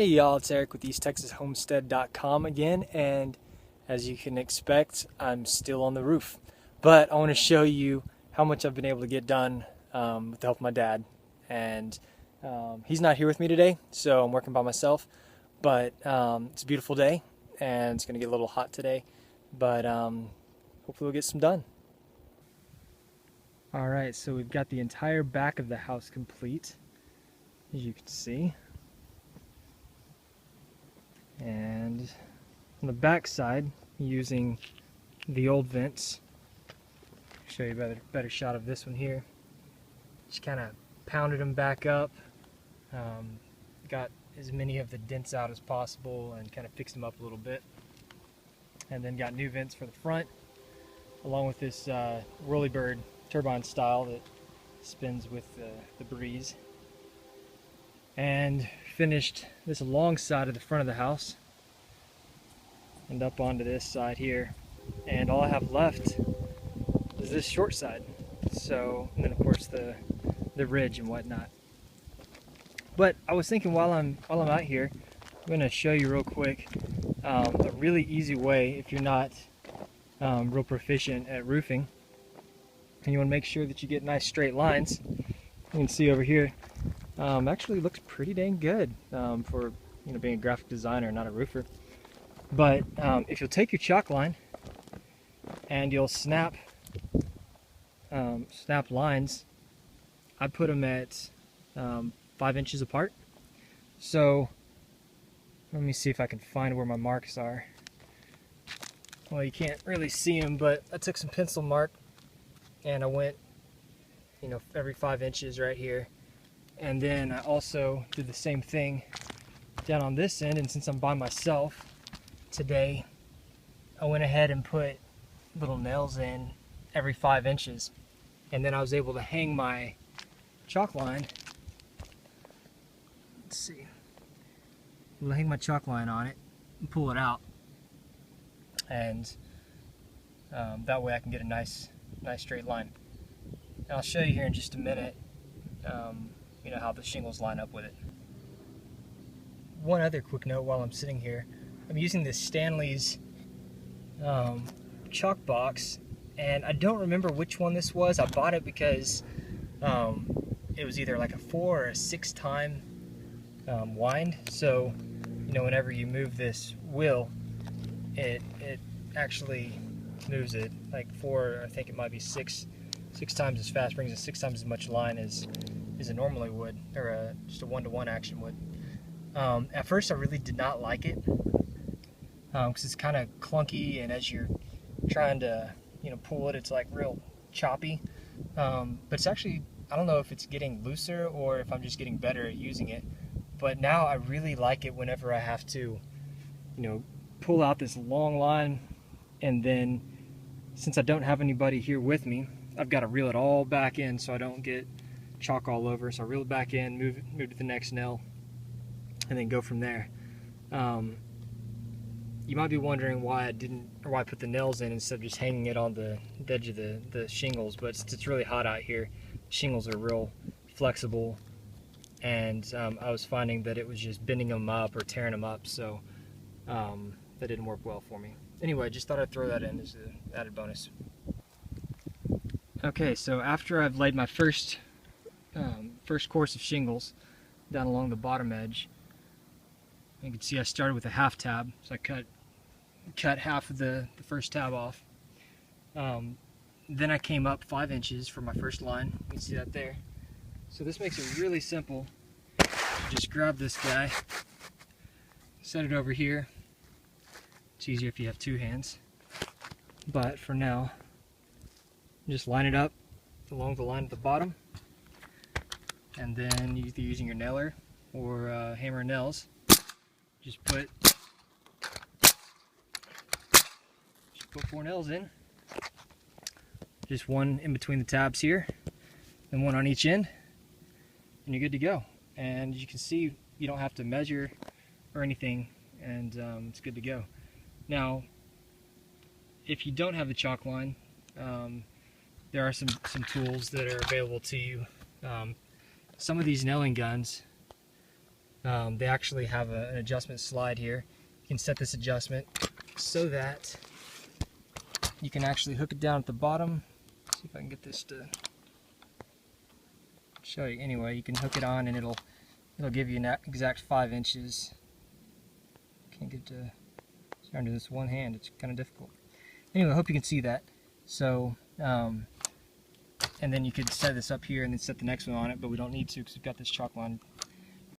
Hey y'all, it's Eric with EastTexasHomestead.com again, and as you can expect, I'm still on the roof. But I want to show you how much I've been able to get done with the help of my dad. And he's not here with me today, so I'm working by myself. But it's a beautiful day, and it's going to get a little hot today. But hopefully we'll get some done. Alright, so we've got the entire back of the house complete, as you can see. And on the back side, using the old vents, I'll show you a better shot of this one here. Just kind of pounded them back up, got as many of the dents out as possible and kind of fixed them up a little bit. And then got new vents for the front, along with this whirlybird turbine style that spins with the breeze. And finished this long side of the front of the house and up onto this side here, and all I have left is this short side. So, and then of course the ridge and whatnot. But I was thinking while I'm out here, I'm going to show you real quick a really easy way if you're not real proficient at roofing and you want to make sure that you get nice straight lines. You can see over here. Actually looks pretty dang good for being a graphic designer, not a roofer. But if you'll take your chalk line and you'll snap lines, I put them at 5 inches apart. So let me see if I can find where my marks are. Well, you can't really see them, but I took some pencil mark and I went every 5 inches right here. And then I also did the same thing down on this end, and since I'm by myself today, I went ahead and put little nails in every 5 inches. And then I was able to hang my chalk line. Let's see. I'll hang my chalk line on it and pull it out. And that way I can get a nice straight line. And I'll show you here in just a minute how the shingles line up with it. One other quick note while I'm sitting here, I'm using this Stanley's chalk box, and I don't remember which one this was. I bought it because it was either like a 4 or a 6 time wind, so whenever you move this wheel, it actually moves it like 4, I think it might be 6 times as fast, brings in 6 times as much line as it normally would, or just a 1-to-1 action would. At first I really did not like it because it's kind of clunky, and as you're trying to pull it, it's like real choppy, but it's actually, I don't know if it's getting looser or if I'm just getting better at using it, but now I really like it whenever I have to pull out this long line, and then since I don't have anybody here with me, I've got to reel it all back in so I don't get chalk all over. So I reel it back in, move to the next nail, and then go from there. You might be wondering why I put the nails in instead of just hanging it on the edge of the shingles, but it's really hot out here. Shingles are real flexible, and I was finding that it was just bending them up or tearing them up, so that didn't work well for me. Anyway, just thought I'd throw that in as an added bonus. Okay, so after I've laid my first course of shingles down along the bottom edge, you can see I started with a half tab, so I cut half of the first tab off. Then I came up 5 inches for my first line. You can see that there. So this makes it really simple. Just grab this guy, set it over here. It's easier if you have 2 hands, but for now, just line it up along the line at the bottom, and then either using your nailer or hammer and nails, just put 4 nails in, just one in between the tabs here and one on each end, and you're good to go. And as you can see, you don't have to measure or anything, and it's good to go. Now if you don't have the chalk line, there are some tools that are available to you. Some of these nailing guns they actually have an adjustment slide here. You can set this adjustment so that you can actually hook it down at the bottom. See if I can get this to show you. Anyway, you can hook it on and it'll give you an exact 5 inches. Can't get to under this one hand, it's kind of difficult. Anyway, I hope you can see that. So, and then you could set this up here and then set the next one on it, but we don't need to because we've got this chalk line